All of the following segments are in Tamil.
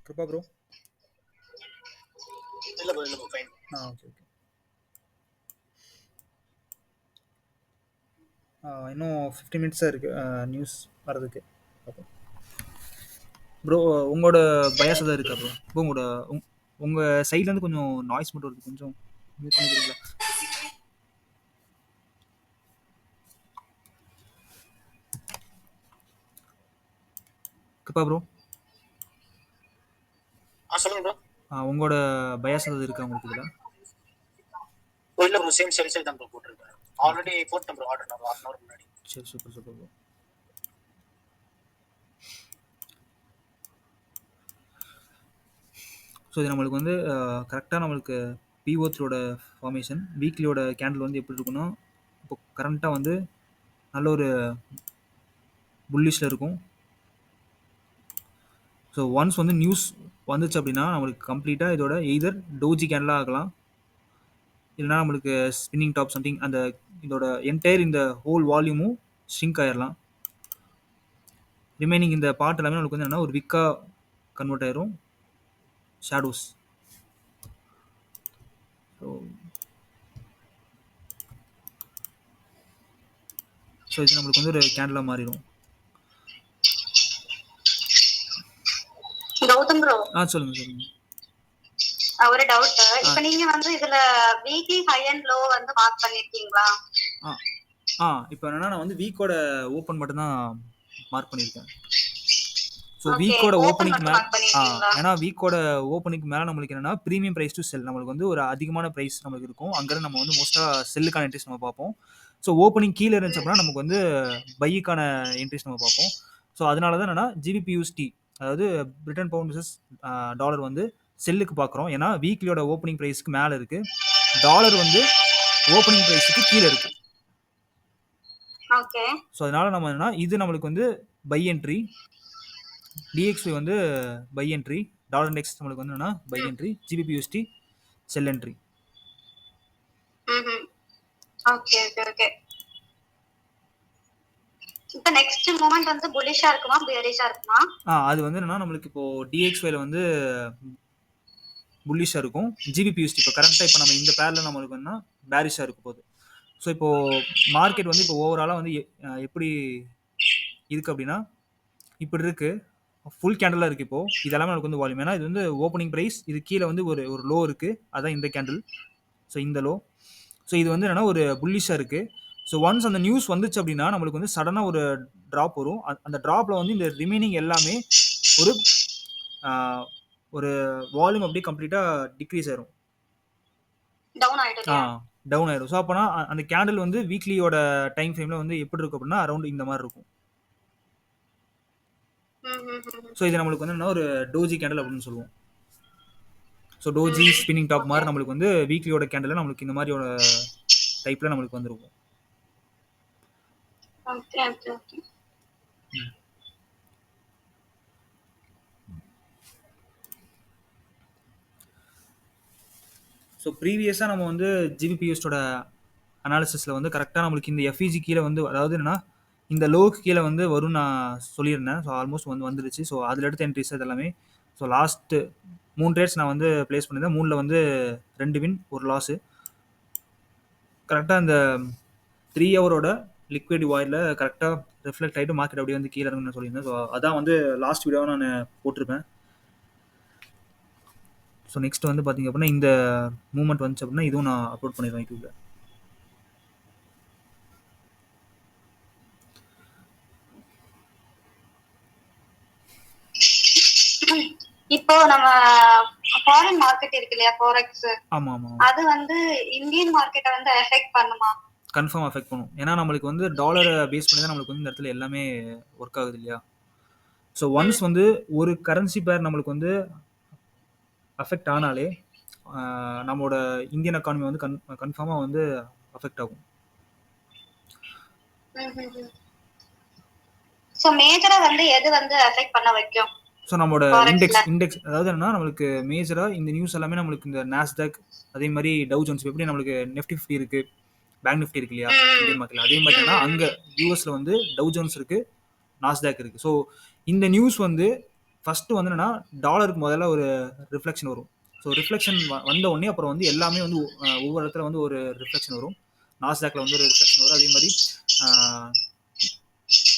கிருபா ப்ரோ. இல்ல ப்ரோ ஃபைன். Okay okay. இன்னும் 15 மினிட்ஸ் தான் இருக்கு நியூஸ் வரதுக்கு. ப்ரோ உங்களோட பயாஸ் எதாவது இருக்கா ப்ரோ? ப்ரோ உங்க சைட்ல இருந்து கொஞ்சம் நாய்ஸ் மட்டும் வருது, கொஞ்சம் மியூட் பண்ணிக்கிறீங்களா? கிருபா ப்ரோ. சொல்லுங்க ப்ரோ. உங்களோட பயாஸ் எதாவது இருக்கா உங்களுக்கு இதுல? இல்ல ப்ரோ, சேம் செல் தான் ப்ரோ போட்டுருக்கேன். ஆல்ரெடி போட்டேன் ப்ரோ, ஆர்டர் ஒரு 1/2 hour முன்னாடி. சரி, சூப்பர் சூப்பர் ப்ரோ. ஸோ இது நம்மளுக்கு வந்து கரெக்டாக நம்மளுக்கு பிஓ3யோட ஃபார்மேஷன் வீக்லியோட கேண்டில் வந்து எப்படி இருக்குன்னா, இப்போ கரண்ட்டாக வந்து நல்ல ஒரு புல்லிஷில் இருக்கும். ஸோ ஒன்ஸ் வந்து நியூஸ் வந்துச்சு அப்படின்னா நம்மளுக்கு கம்ப்ளீட்டாக இதோட எய்தர் டோஜி கேண்டலாக ஆகலாம், இல்லைனா நம்மளுக்கு ஸ்பின்னிங் டாப் சம்திங் அந்த இதோட என்டையர் இந்த ஹோல் வால்யூமும் ஷ்ரிங்க் ஆயிடலாம். ரிமைனிங் இந்த பார்ட் எல்லாமே நம்மளுக்கு வந்து என்னன்னா ஒரு விக்காக கன்வெர்ட் ஆயிரும், ஷேடோஸ். ஸோ இது நம்மளுக்கு வந்து ஒரு கேண்டலாக மாறிடும். கௌதம் ப்ரோ, சொல்லுங்க சொல்லுங்க. ஒரு டவுட். இப்போ நீங்க வந்து இதுல வீக்லி ஹை அண்ட் லோ வந்து மார்க் பண்ணிருக்கீங்களா? இப்போ என்னன்னா நான் வந்து வீக்கோட ஓப்பன் மட்டும் தான் மார்க் பண்ணியிருக்கேன். ஸோ வீக்கோட ஓப்பனிங்க்கு மேலே, ஏன்னா வீக்கோட ஓப்பனிங்க்கு மேலே நம்மளுக்கு என்னன்னா ப்ரீமியம் ப்ரைஸ் டு செல், நம்மளுக்கு வந்து ஒரு அதிகமான ப்ரைஸ் நம்மளுக்கு இருக்கும். அங்கே நம்ம வந்து மோஸ்ட்டாக செல்லுக்கான என்ட்ரிஸ் நம்ம பார்ப்போம். ஸோ ஓப்பனிங் கீழே இருந்துச்சு அப்படின்னா நமக்கு வந்து பைக்கான என்ட்ரிஸ் நம்ம பார்ப்போம். ஸோ அதனால தான் என்னன்னா ஜிபிபியூஎஸ்டி, அதாவது பிரிட்டன் பவுண்ட் vs டாலர் வந்து செல்லுக்கு பார்க்குறோம். ஏன்னா வீக்லியோட ஓப்பனிங் ப்ரைஸ்க்கு மேலே இருக்கு, டாலர் வந்து ஓப்பனிங் ப்ரைஸுக்கு கீழே இருக்கு. ஓகே. ஸோ அதனால நம்ம என்னன்னா இது நம்மளுக்கு வந்து பை என்ட்ரி, டிஎக்ஸ்வி வந்து பை என்ட்ரி, டாலர் இண்டெக்ஸ் நம்மளுக்கு வந்து என்னன்னா by entry, ஜிபிபியூஎஸ்டி sell entry. Okay okay okay. இப்போ நெக்ஸ்ட் மூமெண்ட் வந்து புல்லிஷா இருக்குமா பேரிஷா இருக்குமா? அது வந்து என்னன்னா நம்மளுக்கு இப்போ டிஎக்ஸ்வில வந்து புல்லிஷா இருக்கும், ஜிபிபியூஎஸ்டி இப்போ கரெக்டாக இப்போ நம்ம இந்த பேரில் நம்மளுக்கு என்ன பேரிஷாக இருக்க போகுது. ஸோ இப்போ மார்க்கெட் வந்து இப்போ ஓவராலாக வந்து எப்படி இருக்கு அப்படின்னா இப்படி இருக்கு, ஃபுல் கேண்டலாக இருக்குது. இப்போ இதெல்லாமே நமக்கு வந்து வால்யூம், ஏன்னா இது வந்து ஓப்பனிங் ப்ரைஸ், இது கீழே வந்து ஒரு லோ இருக்குது, அதான் இந்த கேண்டில். ஸோ இந்த லோ, ஸோ இது வந்து என்னன்னா ஒரு புல்லிஷாக இருக்குது. ஸோ ஒன்ஸ் அந்த நியூஸ் வந்துச்சு அப்படின்னா நம்மளுக்கு வந்து சடனாக ஒரு ட்ராப் வரும். அந்த ட்ராப்பில் வந்து இந்த ரிமைனிங் எல்லாமே ஒரு வால்யூம் அப்படியே கம்ப்ளீட்டாக டிக்ரீஸ் ஆயிரும், டவுன் ஆயிடும். ஸோ அப்போனா அந்த கேண்டில் வந்து வீக்லியோட டைம் ஃப்ரேமில் வந்து எப்படி இருக்கும் அப்படின்னா அரௌண்ட் இந்த மாதிரி இருக்கும். ஸோ இது நம்மளுக்கு வந்து என்ன ஒரு டோஜி கேண்டில் அப்படின்னு சொல்லுவோம். ஸோ டோஜி ஸ்பின்னிங் டாப் மாதிரி நம்மளுக்கு வந்து வீக்லியோட கேண்டில் நம்மளுக்கு இந்த மாதிரியோட டைப்பில் நம்மளுக்கு வந்துருக்கும். ஸோ ப்ரீவியஸாக நம்ம வந்து ஜிபிபிஎஸ்டோட அனாலிசிஸில் வந்து கரெக்டாக நம்மளுக்கு இந்த எஃப்இஜி கீழே வந்து, அதாவது என்னன்னா இந்த லோக்கு கீழே வந்து வரும்னு நான் சொல்லியிருந்தேன். ஸோ ஆல்மோஸ்ட் வந்து வந்துருச்சு. ஸோ அதில் எடுத்த என்ட்ரிஸ் அது எல்லாமே. ஸோ லாஸ்ட்டு 3 ட்ரேட்ஸ் நான் வந்து ப்ளேஸ் பண்ணியிருந்தேன். 3ல் வந்து 2 வின் 1 லாஸு. கரெக்டாக இந்த 3 ஹவரோட லிக்விட் வாயில் கரெக்டாக ரிஃப்ளெக்ட் ஆகிட்டு மார்க்கெட் அப்படியே வந்து கீழே இறங்குன்னு சொல்லியிருந்தேன். ஸோ அதான் வந்து லாஸ்ட் வீடியோவை நான் போட்டிருப்பேன். ஸோ நெக்ஸ்ட் வந்து பார்த்தீங்க அப்படின்னா இந்த மூமெண்ட் வந்துச்சு அப்படின்னா இதுவும் நான் அப்லோட் பண்ணிடுவேன் யூடியூப்ல. இப்போ நம்ம ஃபாரின் மார்க்கெட் இருக்கு இல்லையா, ஃபாரெக்ஸ், ஆமா ஆமா, அது வந்து இந்தியன் மார்க்கெட்டை வந்து எஃபெக்ட் பண்ணுமா? கன்ஃபார்ம் எஃபெக்ட் பண்ணும். ஏன்னா நம்மளுக்கு வந்து டாலரை பேஸ் பண்ணி தான் நம்மளுக்கு வந்து இந்த இடத்துல எல்லாமே ஒர்க் ஆகுது இல்லையா. ஸோ ஒன்ஸ் வந்து ஒரு கரன்சி பேர் நம்மளுக்கு வந்து அஃபெக்ட் ஆனாலே நம்மளோட இந்தியன் எக்கானமி வந்து கன்ஃபார்மாக வந்து அஃபெக்ட் ஆகும். ஸோ மேஜரா வந்து எது வந்து அஃபெக்ட் பண்ண வைக்கும்? ஸோ நம்மளோட இண்டெக்ஸ் அதாவது என்னன்னா நம்மளுக்கு மேஜராக இந்த நியூஸ் எல்லாமே நம்மளுக்கு இந்த நாஸ்டாக், அதே மாதிரி டவ் ஜோன்ஸ், எப்படி நம்மளுக்கு நிஃப்டி 50 இருக்கு, பேங்க் நிஃப்டி இருக்கு இல்லையா இந்தியன் மார்க்கெட்ல, அதே மாதிரி அங்கே யூஎஸ்ல வந்து டவ் ஜோன்ஸ் இருக்கு, நாஸ்டாக் இருக்கு. ஸோ இந்த நியூஸ் வந்து ஃபஸ்ட்டு வந்து என்னன்னா டாலருக்கு முதல்ல ஒரு ரிஃப்ளெக்ஷன் வரும். ஸோ ரிஃப்ளெக்ஷன் வந்த உடனே அப்புறம் வந்து எல்லாமே வந்து ஒவ்வொரு இடத்துல வந்து ஒரு ரிஃப்ளெக்ஷன் வரும். நாஸ்டாக்ல வந்து ஒரு ரிஃப்ளெக்ஷன் வரும். அதே மாதிரி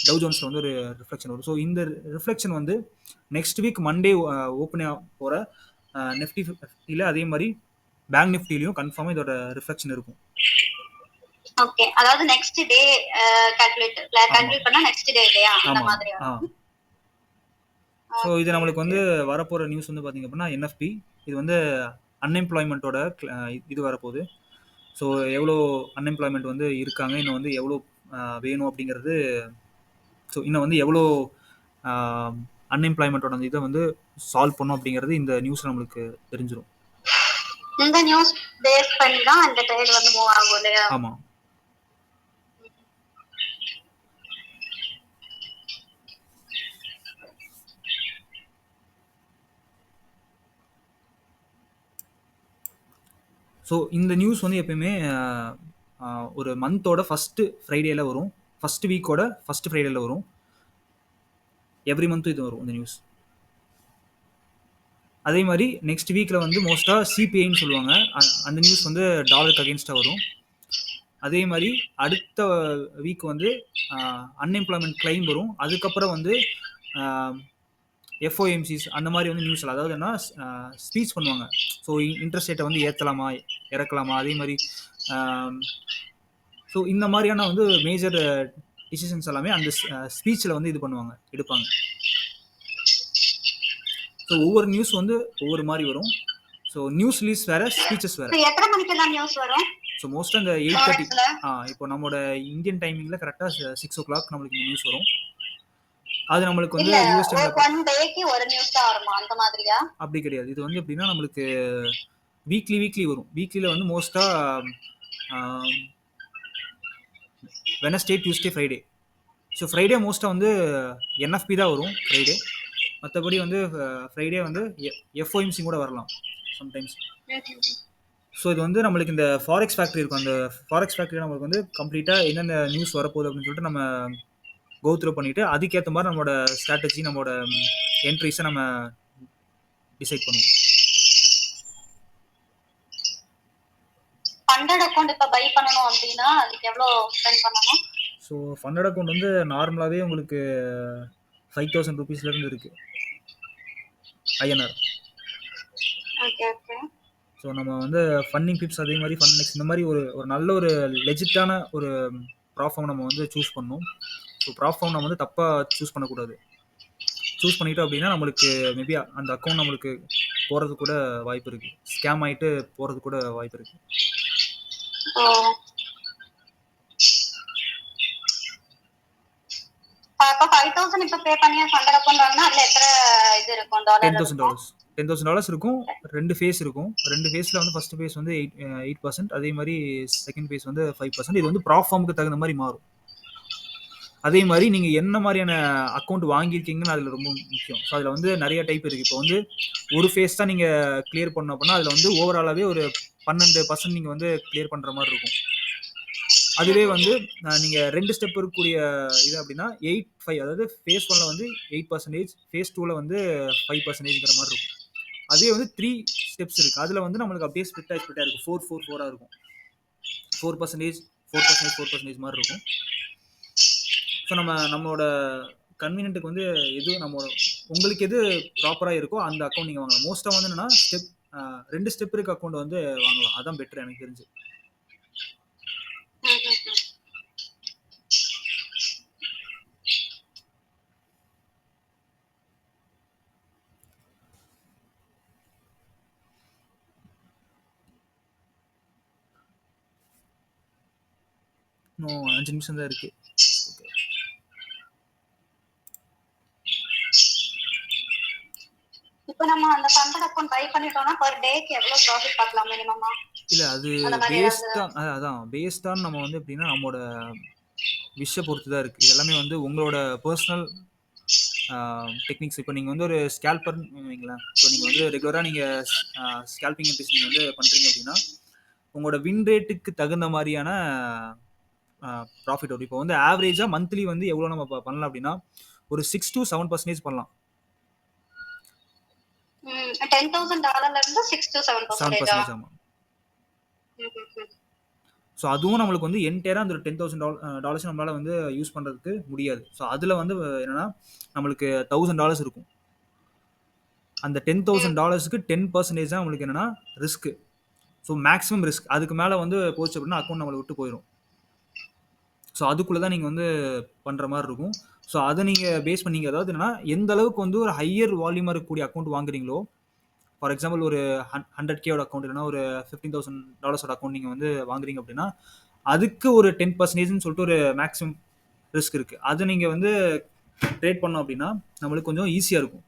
டவ் ஜோன்ஸில் வந்து ஒரு ரிஃப்ளெக்ஷன் வரும். ஸோ இந்த ரிஃப்ளெக்ஷன் வந்து நெக்ஸ்ட் வீக் மண்டே ஓப்பன் போகிற நிஃப்டி 50 அதே மாதிரி பேங்க் நிஃப்டிலையும் கன்ஃபார்மாக இதோட ரிஃப்ளெக்ஷன் இருக்கும். ஓகே, அதாவது நெக்ஸ்ட் டே கால்குலேட் பண்ணா நெக்ஸ்ட் டே இல்லையா, அந்த மாதிரி வரும். ஸோ இது நம்மளுக்கு வந்து வரப்போகிற நியூஸ் வந்து பார்த்திங்க அப்படின்னா என்எஃப்பி இது வந்து அன்எம்ப்ளாய்மெண்ட்டோட இது வரப்போகுது. ஸோ எவ்வளோ அன்எம்ப்ளாய்மெண்ட் வந்து இருக்காங்க, இன்னும் வந்து எவ்வளோ வேணும் அப்படிங்கிறது, ஸோ இன்னும் வந்து எவ்வளோ அன்எம்ப்ளாய்மெண்ட்டோட இதை வந்து சால்வ் பண்ணும் அப்படிங்கிறது இந்த நியூஸ் நம்மளுக்கு தெரிஞ்சிடும். இந்த நியூஸ் பேஸ் பண்ணி தான் இந்த ட்ரேட் வந்து மூவ் ஆகும் இல்லையா? ஆமாம். ஸோ இந்த நியூஸ் வந்து எப்பயுமே ஒரு மந்தோட ஃபஸ்ட்டு ஃப்ரைடேல வரும். ஃபஸ்ட் வீக்கோட ஃபஸ்ட் ஃப்ரைடேல வரும். எவ்ரி மந்த்தும் இது வரும் இந்த நியூஸ். அதே மாதிரி நெக்ஸ்ட் வீக்கில் வந்து மோஸ்ட்டாக சிபிஐன்னு சொல்லுவாங்க, அந்த நியூஸ் வந்து டாலருக்கு அகேன்ஸ்டாக வரும். அதே மாதிரி அடுத்த வீக் வந்து அன்எம்ப்ளாய்மெண்ட் கிளைம் வரும். அதுக்கப்புறம் வந்து எஃப்ஓஎம்சிஸ் அந்த மாதிரி வந்து நியூஸில், அதாவது என்ன ஸ்பீச் பண்ணுவாங்க. ஸோ இன்ட்ரெஸ்ட் ரேட்டை வந்து ஏற்றலாமா இறக்கலாமா, அதே மாதிரி ஸோ இந்த மாதிரியான வந்து மேஜர் டிசிஷன்ஸ் எல்லாமே அந்த ஸ்பீச்சில் வந்து இது பண்ணுவாங்க, எடுப்பாங்க. ஸோ ஒவ்வொரு நியூஸ் வந்து ஒவ்வொரு மாதிரி வரும். ஸோ நியூஸ் ரிலீஸ் வேறு, ஸ்பீச்சஸ் வேறு. எத்தனை மணிக்கெல்லாம் நியூஸ் வரும்? ஸோ மோஸ்ட்டாக இந்த 8:30 இப்போ நம்மளோட இந்தியன் டைமிங்கில் கரெக்டாக 6 o'clock நம்மளுக்கு இந்த நியூஸ் வரும். அது நம்மளுக்கு வந்து யூஎஸ் அப்படி கிடையாது. இது வந்து எப்படின்னா நம்மளுக்கு வீக்லி வரும். வீக்லியில் வந்து மோஸ்ட்டாக Wednesday, Tuesday, Friday. So Friday மோஸ்ட்டாக வந்து என்எஃப்பி தான் வரும் ஃப்ரைடே. மற்றபடி வந்து ஃப்ரைடே வந்து எஃப்ஓஎம்சி கூட வரலாம் சம்டைம்ஸ். ஸோ இது வந்து நம்மளுக்கு இந்த ஃபாரெக்ஸ் ஃபேக்ட்ரி இருக்கும். அந்த ஃபாரெக்ஸ் ஃபேக்ட்ரி நம்மளுக்கு வந்து கம்ப்ளீட்டாக என்னென்ன நியூஸ் வரப்போகுது அப்படின்னு சொல்லிட்டு நம்ம கோ த்ரூ பண்ணிவிட்டு அதுக்கேற்ற மாதிரி நம்மளோட ஸ்ட்ராட்டஜி, நம்மளோட என்ட்ரிஸை நம்ம டிசைட் பண்ணுவோம். ஃபண்டட் அக்கவுண்ட் இப்போ பை பண்ணணும் அப்படின்னா அதுக்கு எவ்வளோ ஸ்பெண்ட் பண்ணணும்? ஸோ ஃபண்டட் அக்கவுண்ட் வந்து நார்மலாகவே உங்களுக்கு 5,000 rupeesலேருந்து இருக்குது INR. Okay okay. ஸோ நம்ம வந்து ஃபண்டிங் டிப்ஸ் அதே மாதிரி ஃபண்ட் இந்த மாதிரி ஒரு நல்ல ஒரு லெஜிட்டான ஒரு ப்ராஃபார்ம் நம்ம வந்து சூஸ் பண்ணணும். ஸோ ப்ராஃபார்ம் நம்ம வந்து தப்பாக சூஸ் பண்ணக்கூடாது. சூஸ் பண்ணிட்டோம் அப்படின்னா நம்மளுக்கு மேபி அந்த அக்கௌண்ட் நம்மளுக்கு போகிறது கூட வாய்ப்பு இருக்குது, ஸ்கேம் ஆகிட்டு போகிறது கூட வாய்ப்பு இருக்குது. அப்ப 5,000 இப்ப பே பண்ணி ஃபண்டட் அக்கவுண்ட் வாங்கினா அதுல எத்தனை இது இருக்கும்? $10,000 இருக்கும். 2 ஃபேஸ் இருக்கும். 2 ஃபேஸில் வந்து ஃபர்ஸ்ட் ஃபேஸ் வந்து 8%, அதே மாதிரி செகண்ட் ஃபேஸ் வந்து 5%. இது வந்து ப்ராஃபார்முக்கு தகுந்த மாதிரி மாறும். அதே மாதிரி நீங்கள் என்ன மாதிரியான அக்கௌண்ட் வாங்கியிருக்கீங்கன்னு அதில் ரொம்ப முக்கியம். ஸோ அதில் வந்து நிறைய டைப் இருக்குது. இப்போ வந்து ஒரு ஃபேஸ் தான் நீங்கள் கிளியர் பண்ண அப்படின்னா அதில் வந்து ஓவராலாகவே ஒரு 12% நீங்கள் வந்து கிளியர் பண்ணுற மாதிரி இருக்கும். அதுவே வந்து நீங்கள் 2 ஸ்டெப் இருக்கக்கூடிய இது அப்படின்னா 8-5, அதாவது ஃபேஸ் 1ல் வந்து 8%, ஃபேஸ் 2ல் வந்து 5%ங்கிற மாதிரி இருக்கும். அதே வந்து 3 ஸ்டெப்ஸ் இருக்குது. அதில் வந்து நம்மளுக்கு அப்படியே ஸ்பிட்டாக இருக்கும். 4-4-4 இருக்கும். 4%, 4% மாதிரி இருக்கும். ஸோ நம்மளோட கன்வீனியன்ட்டுக்கு வந்து எது உங்களுக்கு எது ப்ராப்பராக இருக்கோ அந்த அக்கௌண்ட் நீங்கள் வாங்கலாம். மோஸ்ட்டாக வந்து என்னன்னா 2 ஸ்டெப் இருக்க அக்கௌண்ட் வந்து வாங்கலாம். அதான் பெட்டர் எனக்கு தெரிஞ்சு. இன்னும் 5 நிமிஷம் தான் இருக்கு. இப்போ நம்ம அந்த ஃபண்டட் அக்கவுண்ட் பை பண்ணிட்டோம்னா பர் டேக்கு எவ்வளவு ப்ராஃபிட் பார்க்கலாம் மினிமமா? இல்ல அது பேஸ்ட் ஆன் நம்ம வந்து எப்படின்னா நம்மளோட விஷய பொறுத்து தான் இருக்கு. இது எல்லாமே வந்து உங்களோட பர்சனல் டெக்னிக்ஸ். இப்போ நீங்கள் வந்து ஒரு ஸ்கேல்பர் வைங்களேன். ஸோ நீங்கள் வந்து ரெகுலராக நீங்கள் ஸ்கேல்பிங் நீங்கள் வந்து பண்ணுறீங்க அப்படின்னா உங்களோட வின் ரேட்டுக்கு தகுந்த மாதிரியான ப்ராஃபிட் வரும். இப்போ வந்து ஆவரேஜாக மந்த்லி வந்து எவ்வளோ நம்ம பண்ணலாம் அப்படின்னா ஒரு 6 to 7% பண்ணலாம். $10,000 இருந்து 6 to 7%. 7% ஆமா. ஸோ அதுவும் நம்மளுக்கு வந்து என்டையராக அந்த $10,000 நம்மளால வந்து யூஸ் பண்ணுறதுக்கு முடியாது. ஸோ அதில் வந்து என்னன்னா நம்மளுக்கு $1,000 இருக்கும். அந்த $10,000க்கு 10% தான் நம்மளுக்கு என்னன்னா ரிஸ்க்கு. So maximum risk. அதுக்கு மேலே வந்து போச்சு அப்படின்னா அக்கௌண்ட் நம்மளை விட்டு போயிடும். ஸோ அதுக்குள்ளே தான் நீங்கள் வந்து பண்ணுற மாதிரி இருக்கும். ஸோ அதை நீங்கள் பேஸ் பண்ணீங்க, அதாவது என்னன்னா எந்த அளவுக்கு வந்து ஒரு ஹையர் வால்யூமாக இருக்கக்கூடிய அக்கௌண்ட் வாங்குறீங்களோ, ஃபார் எக்ஸாம்பிள் ஒரு 100K அக்கௌண்ட் இல்லைன்னா ஒரு $15,000 அக்கௌண்ட் நீங்கள் வந்து வாங்குறீங்க அப்படின்னா அதுக்கு ஒரு 10%ன்னு சொல்லிட்டு ஒரு மேக்ஸிமம் ரிஸ்க் இருக்குது. அதை நீங்கள் வந்து ட்ரேட் பண்ணோம் அப்படின்னா நம்மளுக்கு கொஞ்சம் ஈஸியாக இருக்கும்.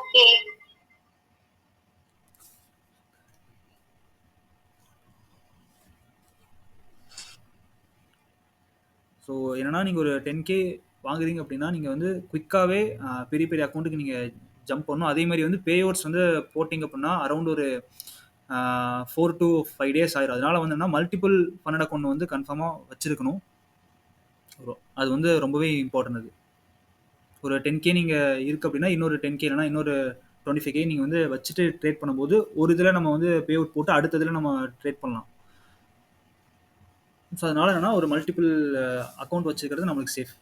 ஓகே. ஸோ என்னன்னா நீங்கள் ஒரு 10K வாங்குறீங்க அப்படின்னா நீங்கள் வந்து குயிக்காகவே பெரிய பெரிய அக்கௌண்ட்டுக்கு நீங்கள் ஜம்ப் பண்ணணும். அதே மாதிரி வந்து பே அவுட்ஸ் வந்து போட்டிங்க அப்படின்னா அரௌண்ட் ஒரு 4 to 5 days ஆயிரும். அதனால வந்து என்ன மல்டிபிள் ஃபண்டட் அக்கௌண்ட் வந்து கன்ஃபார்மாக வச்சுருக்கணும். அது வந்து ரொம்பவே இம்பார்ட்டன்ட். அது ஒரு 10K நீங்கள் இருக்குது அப்படின்னா இன்னொரு 10K இல்லைனா இன்னொரு 25K நீங்கள் வந்து வச்சுட்டு ட்ரேட் பண்ணும்போது ஒரு இதில் நம்ம வந்து பே அவுட் போட்டு அடுத்த இதில் நம்ம ட்ரேட் பண்ணலாம். ஸோ அதனால என்னன்னா ஒரு மல்டிபிள் அக்கௌண்ட் வச்சுக்கிறது நம்மளுக்கு சேஃப்.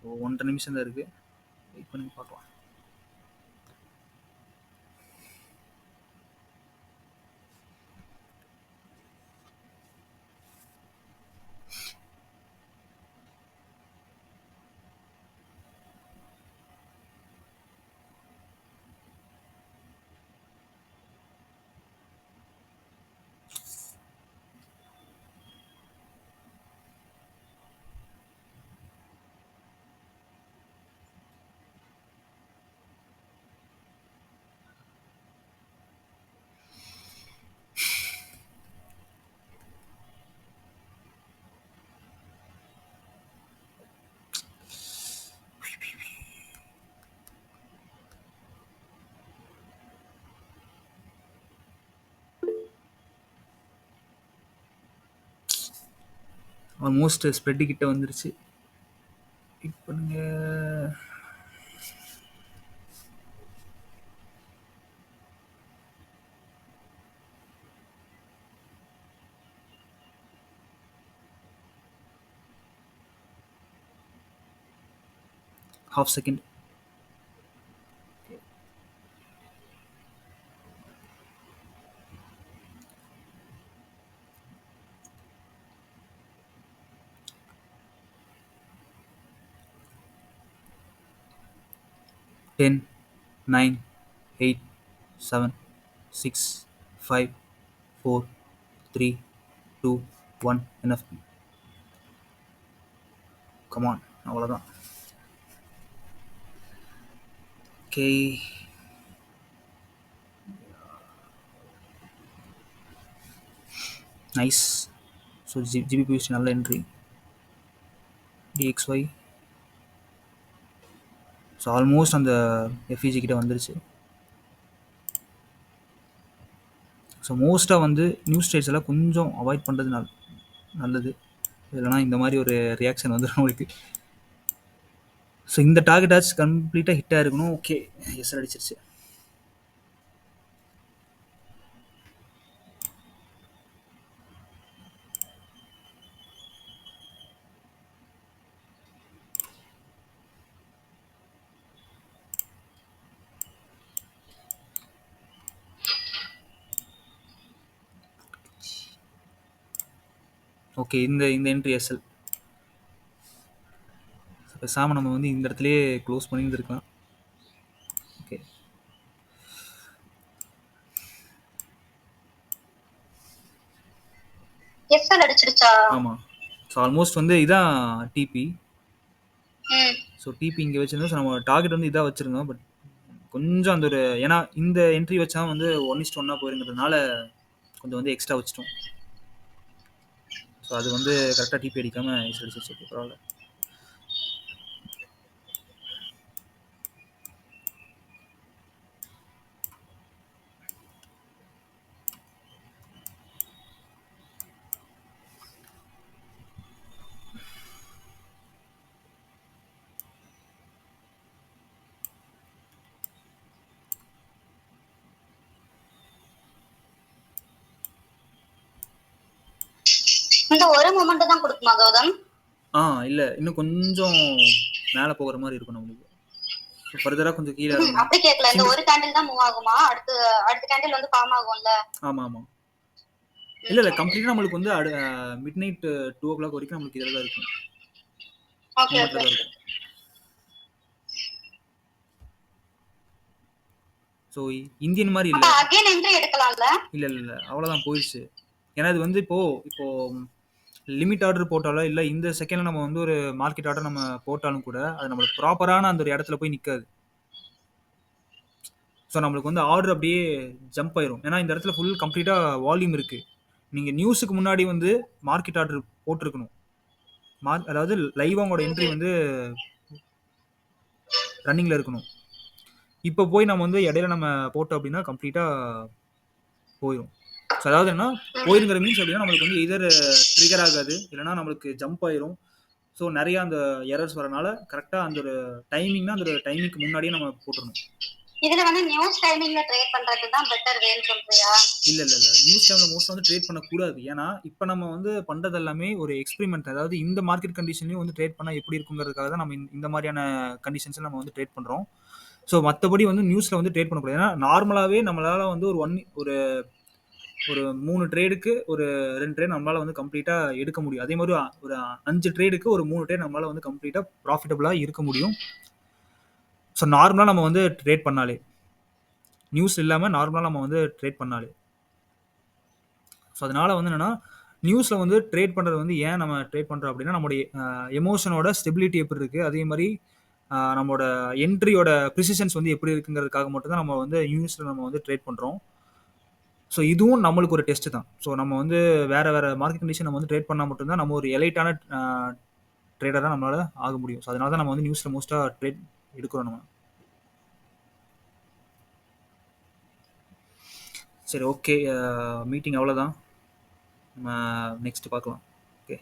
ஸோ 1.5 நிமிஷம் தான் இருக்குது, வெயிட் பண்ணி பார்க்கலாம். ஆல்மோஸ்ட் ஸ்ப்ரெட்டு கிட்ட வந்துருச்சு. வெயிட் பண்ணுங்க. half second. Ten, 9, 8, 7, 6, 5, 4, 3, 2, 1. enough. Come on, அவ்வளோதான். Okay, nice. ஸோ ஜிபிபிஎஸ்டி நல்ல என்ட்ரி. DXY ஸோ ஆல்மோஸ்ட் அந்த எஃப்இஜி கிட்ட வந்துருச்சு. ஸோ மோஸ்ட்டாக வந்து நியூஸ் ட்ரேட்ஸ் எல்லாம் கொஞ்சம் அவாய்ட் பண்ணுறது நல்லது. இல்லைனா இந்த மாதிரி ஒரு ரியாக்ஷன் வந்துடும் உங்களுக்கு. ஸோ இந்த டார்கெட் ஆச்சு கம்ப்ளீட்டாக ஹிட்டாக இருக்கணும். ஓகே, எஸ் அடிச்சிருச்சு. ஓகே, இந்த என்ட்ரி எஸ்எல். பேசாமல் நம்ம வந்து இந்த இடத்துலையே க்ளோஸ் பண்ணியிருந்துருக்கலாம். ஓகே, எஸ்எல் அடிச்சிருச்சா? ஆமாம். ஸோ ஆல்மோஸ்ட் வந்து இதான் டிபி. ஸோ டிபி இங்கே வச்சுருந்தோம். ஸோ நம்ம டார்கெட் வந்து இதாக வச்சுருந்தோம். பட் கொஞ்சம் அந்த ஒரு ஏன்னா இந்த என்ட்ரி வச்சா வந்து 1:1 போயிருங்கிறதுனால கொஞ்சம் வந்து எக்ஸ்ட்ரா வச்சிட்டோம். ஸோ அது வந்து கரெக்டாக டிபி அடிக்காமல் எஸ் அடிச்சிருச்சு. ஓகே, பரவாயில்ல. இந்த ஒரு மொமெண்ட் தான் கொடுக்குமா கௌதம்? இல்ல இன்னும் கொஞ்சம் மேல போகிற மாதிரி இருக்கும் நம்மளுக்கு. ஃபர்தரா கொஞ்சம் கீழ இறங்கணும். அப்படி கேட்கல. இந்த ஒரு கேண்டில் தான் மூவ் ஆகுமா? அடுத்த கேண்டில் வந்து ஃபார்ம் ஆகும்ல? ஆமா ஆமா. இல்ல கம்ப்ளீட்டா நம்மளுக்கு வந்து மிட் நைட் 2 o'clock வரைக்கும் நம்மளுக்கு இதுல தான் இருக்கும். Okay okay. இருக்கும். ஸோ இந்தியன் மாதிரி இல்ல. அகைன் என்ட்ரி எடுக்கலாம்ல? இல்ல அவ்வளவுதான் போயிடுச்சு. ஏன்னா இது வந்து இப்போ லிமிட் ஆர்டர் போட்டாலோ இல்ல இந்த செகண்ட்ல நம்ம வந்து ஒரு மார்க்கெட் ஆர்டர் நம்ம போட்டாலும் கூட அது நம்மளுக்கு ப்ராப்பரான அந்த ஒரு இடத்துல போய் நிக்காது. ஸோ நம்மளுக்கு வந்து ஆர்டர் அப்படியே ஜம்ப் ஆயிரும். ஏன்னா இந்த இடத்துல ஃபுல் கம்ப்ளீட்டா வால்யூம் இருக்கு. நீங்க நியூஸுக்கு முன்னாடி வந்து மார்க்கெட் ஆர்டர் போட்டிருக்கணும். அதாவது லைவா உங்களோட என்ட்ரி வந்து ரன்னிங்ல இருக்கணும். இப்போ போய் நம்ம வந்து இடையில நம்ம போட்டோம் அப்படின்னா கம்ப்ளீட்டா போயிடும். ஸோ அதாவது என்ன போயிருங்கிற மீன்ஸ் அப்படின்னா நம்மளுக்கு வந்து எதர் ட்ரிகர் ஆகாது, இல்லைன்னா நம்மளுக்கு ஜம்ப் ஆயிரும். ஸோ நிறைய அந்த எரர்ஸ் வரனால கரெக்டாக அந்த ஒரு டைமிங்னா அந்த ஒரு டைமிங்க்கு முன்னாடியே நம்ம போட்டுருணும். இதுல வந்து நியூஸ் டைமிங்ல ட்ரேட் பண்றது தான் பெட்டர் வேன்னு சொல்றியா? இல்ல நியூஸ் டைம்ல மோஸ்ட் வந்து ட்ரேட் பண்ண கூடாது. ஏன்னா இப்போ நம்ம வந்து பண்றது எல்லாமே ஒரு எக்ஸ்பெரிமெண்ட். அதாவது இந்த மார்க்கெட் கண்டிஷன்லயும் வந்து ட்ரேட் பண்ணா எப்படி இருக்குங்கிறதுக்காக தான் நம்ம இந்த மாதிரியான கண்டிஷன்ஸ்ல நம்ம வந்து ட்ரேட் பண்றோம். ஸோ மற்றபடி வந்து நியூஸ்ல வந்து ட்ரேட் பண்ணக்கூடாது. ஏன்னா நார்மலாவே நம்மளால வந்து ஒரு 3 ட்ரேடுக்கு ஒரு 2 ட்ரேட் நம்மளால வந்து கம்ப்ளீட்டா எடுக்க முடியும். அதே மாதிரி ஒரு 5 ட்ரேடுக்கு ஒரு 3 ட்ரேட் நம்மளால வந்து கம்ப்ளீட்டா ப்ராஃபிட்டபிளா இருக்க முடியும். ஸோ நார்மலா நம்ம வந்து ட்ரேட் பண்ணாலே, நியூஸ் இல்லாம நார்மலா நம்ம வந்து ட்ரேட் பண்ணாலே. ஸோ அதனால வந்து என்னன்னா நியூஸ்ல வந்து ட்ரேட் பண்றது வந்து ஏன் நம்ம ட்ரேட் பண்றோம் அப்படின்னா நம்மளுடைய எமோஷனோட ஸ்டெபிலிட்டி எப்படி இருக்கு, அதே மாதிரி நம்மளோட என்ட்ரியோட ப்ரிசிஷன்ஸ் வந்து எப்படி இருக்குங்கிறதுக்காக மட்டும்தான் நம்ம வந்து நியூஸ்ல நம்ம வந்து ட்ரேட் பண்றோம். ஸோ இதுவும் நம்மளுக்கு ஒரு டெஸ்ட் தான். ஸோ நம்ம வந்து வேற மார்க்கெட் கண்டிஷன் நம்ம வந்து ட்ரேட் பண்ணால் மட்டும்தான் நம்ம ஒரு எலைட்டான ட்ரேடராக நம்மளால ஆக முடியும். ஸோ அதனால தான் நம்ம வந்து நியூஸில் மோஸ்ட்டாக ட்ரேட் எடுக்கிறோம் நம்ம. சரி ஓகே, மீட்டிங் அவ்வளோதான். நம்ம நெக்ஸ்ட் பார்க்கலாம். ஓகே.